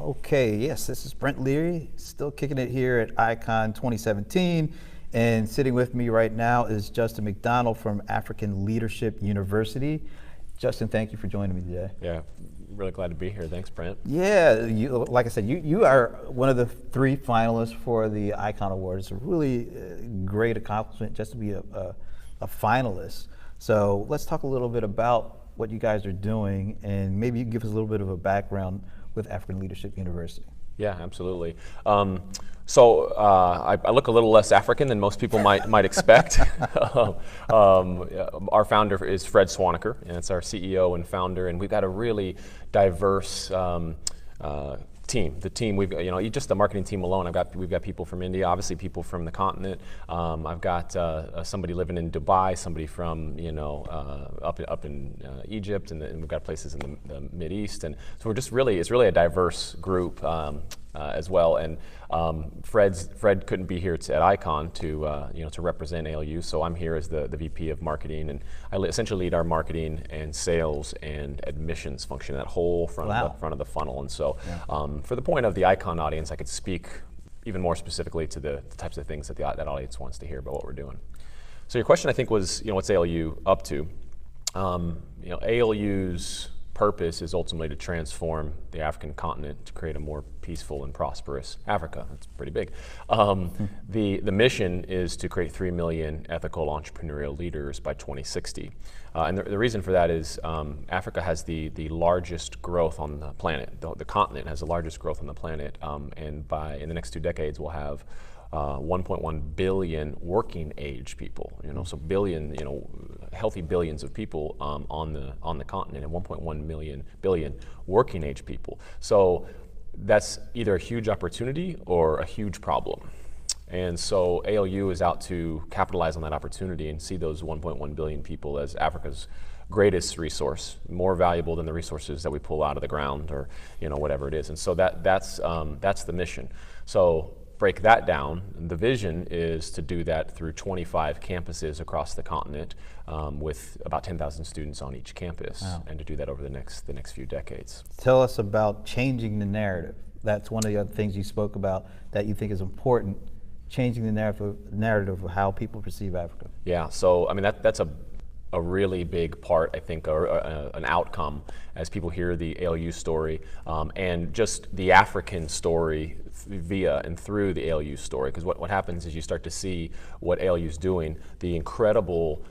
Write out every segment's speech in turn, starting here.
Okay, yes, this is Brent Leary, still kicking it here at ICON 2017. And sitting with me right now is Justin McDonald from African Leadership University. Justin, thank you for joining me today. Yeah, really glad to be here. Thanks, Brent. Yeah, like I said, you are one of the 3 finalists for the ICON Award. It's a really great accomplishment just to be a finalist. So let's talk a little bit about what you guys are doing, and maybe you can give us a little bit of a background with African Leadership University. Yeah, absolutely. I look a little less African than most people might expect. Our founder is Fred Swaniker, and it's our CEO and founder, and we've got a really diverse team. The team just the marketing team alone. We've got people from India, obviously people from the continent. I've got somebody living in Dubai, somebody from up in Egypt, and we've got places in the Mid East, and so it's really a diverse group as well. And Fred couldn't be here at ICON to represent ALU, so I'm here as the VP of marketing, and I essentially lead our marketing and sales and admissions function, that whole front of the funnel. And so, for the point of the ICON audience, I could speak even more specifically to the types of things that that audience wants to hear about what we're doing. So your question, I think, was what's ALU up to? ALU's purpose is ultimately to transform the African continent to create a more peaceful and prosperous Africa. That's pretty big. The mission is to create 3 million ethical entrepreneurial leaders by 2060. And the reason for that is Africa has the largest growth on the planet. The continent has the largest growth on the planet, and in the next 2 decades we'll have 1.1 billion working age people, so healthy billions of people on the continent, and 1.1 billion working age people. So that's either a huge opportunity or a huge problem. And so ALU is out to capitalize on that opportunity and see those 1.1 billion people as Africa's greatest resource, more valuable than the resources that we pull out of the ground or whatever it is. And so that's the mission. So break that down, the vision is to do that through 25 campuses across the continent, with about 10,000 students on each campus. Wow. And to do that over the next few decades. Tell us about changing the narrative. That's one of the other things you spoke about that you think is important, changing the narrative of how people perceive Africa. Yeah, so I mean that's a really big part, I think, or an outcome as people hear the ALU story, and just the African story via and through the ALU story. Because what happens is you start to see what ALU is doing, the incredible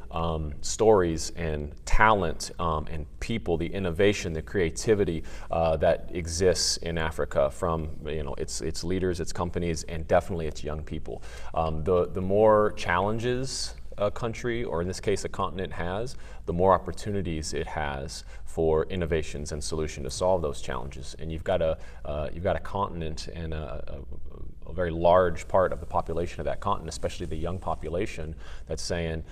stories and talent and people, the innovation, the creativity that exists in Africa from its leaders, its companies, and definitely its young people. The more challenges a country, or in this case a continent, has, the more opportunities it has for innovations and solution to solve those challenges. And you've got a continent and a very large part of the population of that continent, especially the young population, that's saying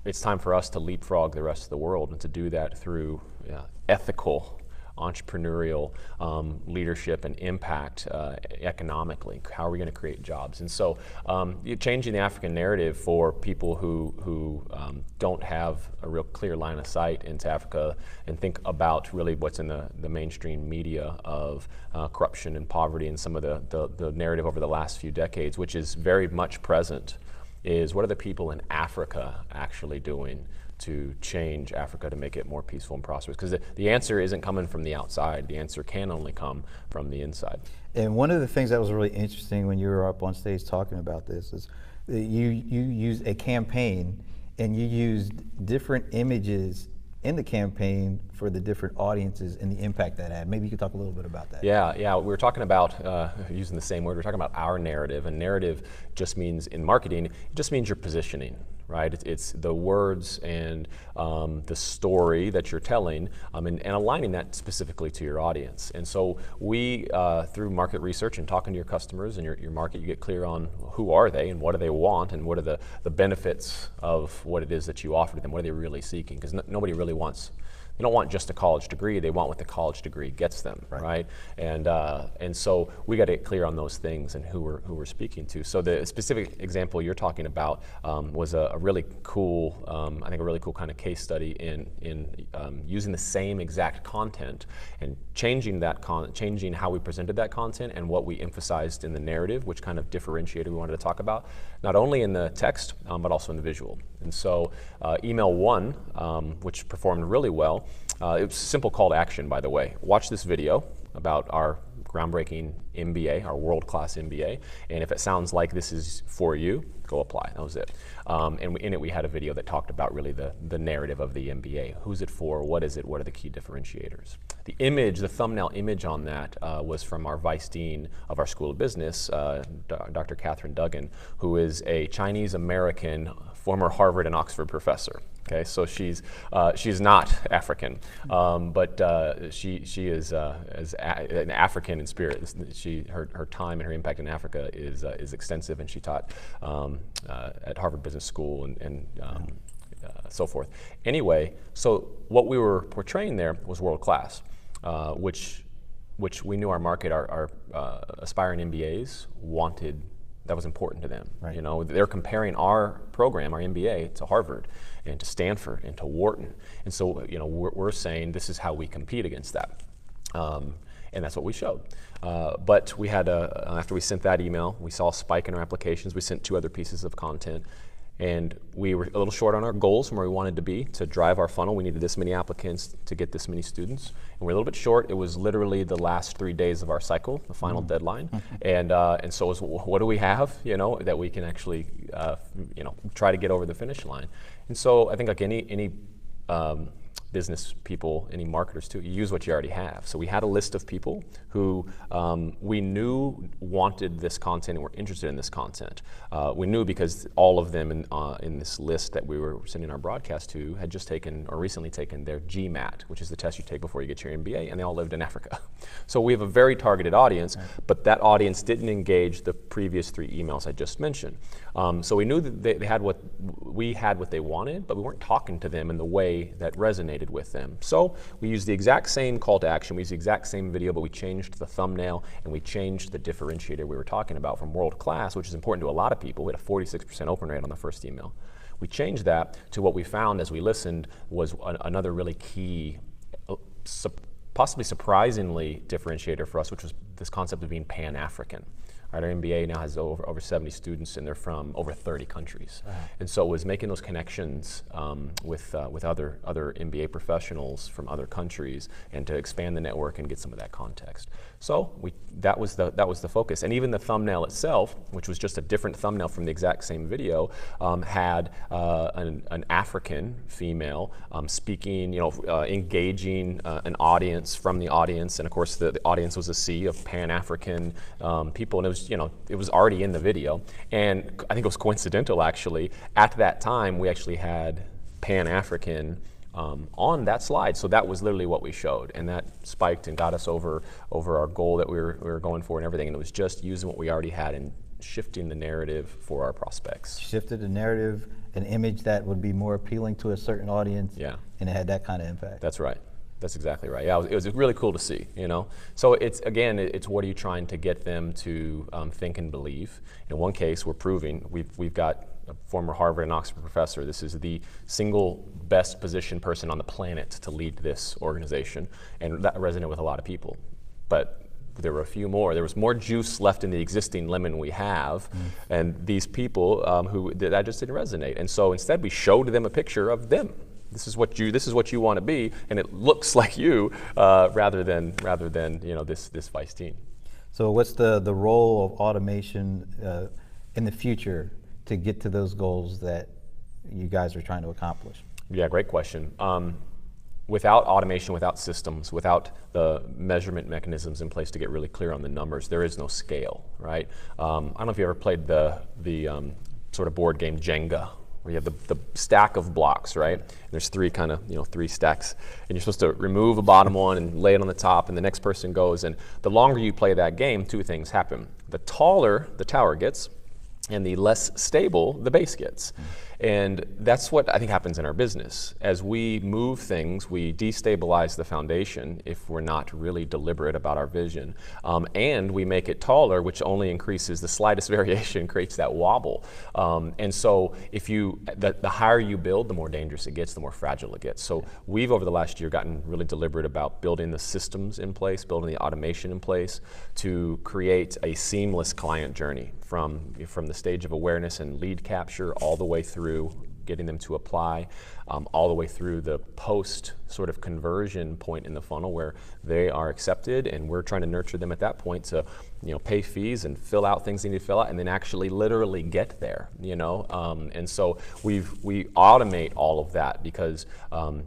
it's time for us to leapfrog the rest of the world, and to do that through ethical entrepreneurial leadership and impact economically. How are we going to create jobs? And so you're changing the African narrative for people who don't have a real clear line of sight into Africa and think about really what's in the mainstream media of corruption and poverty, and some of the narrative over the last few decades, which is very much present, is what are the people in Africa actually doing to change Africa to make it more peaceful and prosperous? Because the answer isn't coming from the outside. The answer can only come from the inside. And one of the things that was really interesting when you were up on stage talking about this is that you used a campaign, and you used different images in the campaign for the different audiences and the impact that had. Maybe you could talk a little bit about that. Yeah. We were talking about, using the same word, we're talking about our narrative. And narrative just means, in marketing, it just means your positioning, right? It's the words and the story that you're telling, and aligning that specifically to your audience. And so we, through market research and talking to your customers and your market, you get clear on who are they and what do they want, and what are the benefits of what it is that you offer to them. What are they really seeking? Because nobody really wants They don't want just a college degree. They want what the college degree gets them, right? And so we got to get clear on those things and who we're speaking to. So the specific example you're talking about was a really cool, I think a really cool kind of case study in using the same exact content and changing how we presented that content and what we emphasized in the narrative, which kind of differentiated we wanted to talk about, not only in the text, but also in the visual. And so email 1, which performed really well, it was a simple call to action, by the way. Watch this video about our groundbreaking MBA, our world-class MBA, and if it sounds like this is for you, go apply. That was it. And in it, we had a video that talked about really the narrative of the MBA. Who's it for? What is it? What are the key differentiators? The image, the thumbnail image on that was from our Vice Dean of our School of Business, Dr. Catherine Duggan, who is a Chinese-American former Harvard and Oxford professor. Okay, so she's not African, but she is an African in spirit. Her time and her impact in Africa is extensive, and she taught at Harvard Business School and so forth. Anyway, so what we were portraying there was world class, which we knew our market, our aspiring MBAs wanted. That was important to them. Right. You know, they're comparing our program, our MBA, to Harvard and to Stanford and to Wharton. And so, you know, we're saying this is how we compete against that. And that's what we showed. But we had, after we sent that email, we saw a spike in our applications. We sent 2 other pieces of content. And we were a little short on our goals from where we wanted to be to drive our funnel. We needed this many applicants to get this many students. And we're a little bit short. It was literally the last 3 days of our cycle, the final deadline. And so it was, what do we have, you know, that we can actually, you know, try to get over the finish line. And so I think like any business people, any marketers too, you use what you already have. So we had a list of people who we knew wanted this content and were interested in this content. We knew because all of them in this list that we were sending our broadcast to had just taken or recently taken their GMAT, which is the test you take before you get your MBA, and they all lived in Africa. So we have a very targeted audience, but that audience didn't engage the previous 3 emails I just mentioned. So we knew that they had we had what they wanted, but we weren't talking to them in the way that resonated with them. So we used the exact same call to action, we used the exact same video, but we changed the thumbnail and we changed the differentiator we were talking about from world class, which is important to a lot of people. We had a 46% open rate on the first email. We changed that to what we found as we listened was another really key, possibly surprisingly differentiator for us, which was this concept of being Pan-African. Our MBA now has over 70 students, and they're from over 30 countries. Wow. And so it was making those connections with other MBA professionals from other countries, and to expand the network and get some of that context. So that was the focus. And even the thumbnail itself, which was just a different thumbnail from the exact same video, had an African female speaking, you know, engaging an audience from the audience, and of course the audience was a sea of Pan-African people, and it was already in the video. And I think it was coincidental actually. At that time, we actually had Pan-African on that slide. So that was literally what we showed, and that spiked and got us over our goal that we were going for and everything. And it was just using what we already had and shifting the narrative for our prospects. Shifted the narrative, an image that would be more appealing to a certain audience. Yeah. And it had that kind of impact. That's right. That's exactly right. Yeah, it was really cool to see, you know. So it's what are you trying to get them to think and believe? In one case, we're proving we've got a former Harvard and Oxford professor. This is the single best positioned person on the planet to lead this organization, and that resonated with a lot of people. But there were a few more. There was more juice left in the existing lemon we have, and these people that just didn't resonate. And so instead, we showed them a picture of them. This is what you want to be, and it looks like you, rather than this Vice Dean. So what's the role of automation in the future to get to those goals that you guys are trying to accomplish? Yeah, great question. Without automation, without systems, without the measurement mechanisms in place to get really clear on the numbers, there is no scale, right? I don't know if you ever played the sort of board game Jenga, where you have the stack of blocks, right? And there's three stacks, and you're supposed to remove the bottom one and lay it on the top, and the next person goes. And the longer you play that game, 2 things happen. The taller the tower gets, and the less stable the base gets. And that's what I think happens in our business. As we move things, we destabilize the foundation if we're not really deliberate about our vision. And we make it taller, which only increases the slightest variation, creates that wobble. And so the higher you build, the more dangerous it gets, the more fragile it gets. So we've, over the last year, gotten really deliberate about building the systems in place, building the automation in place to create a seamless client journey from the stage of awareness and lead capture all the way through getting them to apply, all the way through the post sort of conversion point in the funnel where they are accepted, and we're trying to nurture them at that point to pay fees and fill out things they need to fill out and then actually literally get there. And so we automate all of that because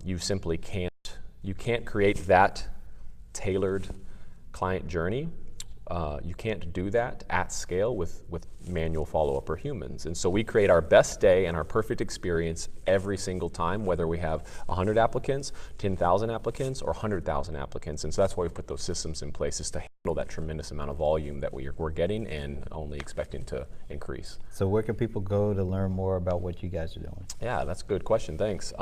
you simply can't create that tailored client journey. You can't do that at scale with manual follow-up or humans. And so we create our best day and our perfect experience every single time, whether we have 100 applicants, 10,000 applicants, or 100,000 applicants. And so that's why we put those systems in place, is to handle that tremendous amount of volume that we're getting and only expecting to increase. So where can people go to learn more about what you guys are doing? Yeah, that's a good question. Thanks.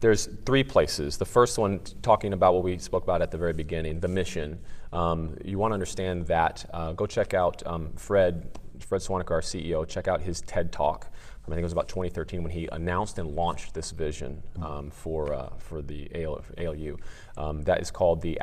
There's 3 places. The first one, talking about what we spoke about at the very beginning, the mission. You want to understand that. Go check out Fred Swaniker, our CEO. Check out his TED Talk from, I think it was about 2013, when he announced and launched this vision for the ALU. That is called the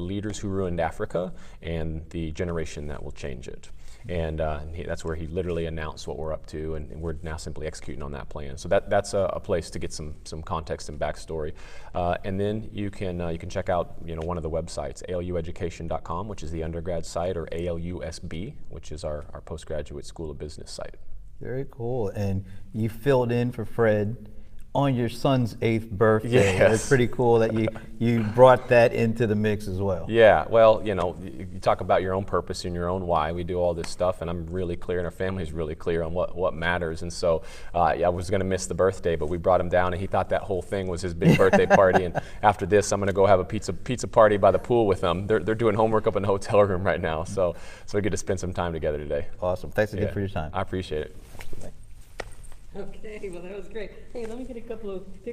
Leaders Who Ruined Africa and the Generation That Will Change It. And that's where he literally announced what we're up to, and we're now simply executing on that plan. So that's a place to get some context and backstory. And then you can check out one of the websites, alueducation.com, which is the undergrad site, or ALUSB, which is our postgraduate School of Business site. Very cool. And you filled in for Fred on your son's 8th birthday. Yes. It's pretty cool that you brought that into the mix as well. Yeah, well, you talk about your own purpose and your own why. We do all this stuff, and I'm really clear, and our family's really clear on what matters. And so I was going to miss the birthday, but we brought him down, and he thought that whole thing was his big birthday party. And after this, I'm going to go have a pizza party by the pool with them. They're doing homework up in the hotel room right now, so we get to spend some time together today. Awesome. Thanks again for your time. I appreciate it. Okay, well, that was great. Hey, let me get a couple of pictures.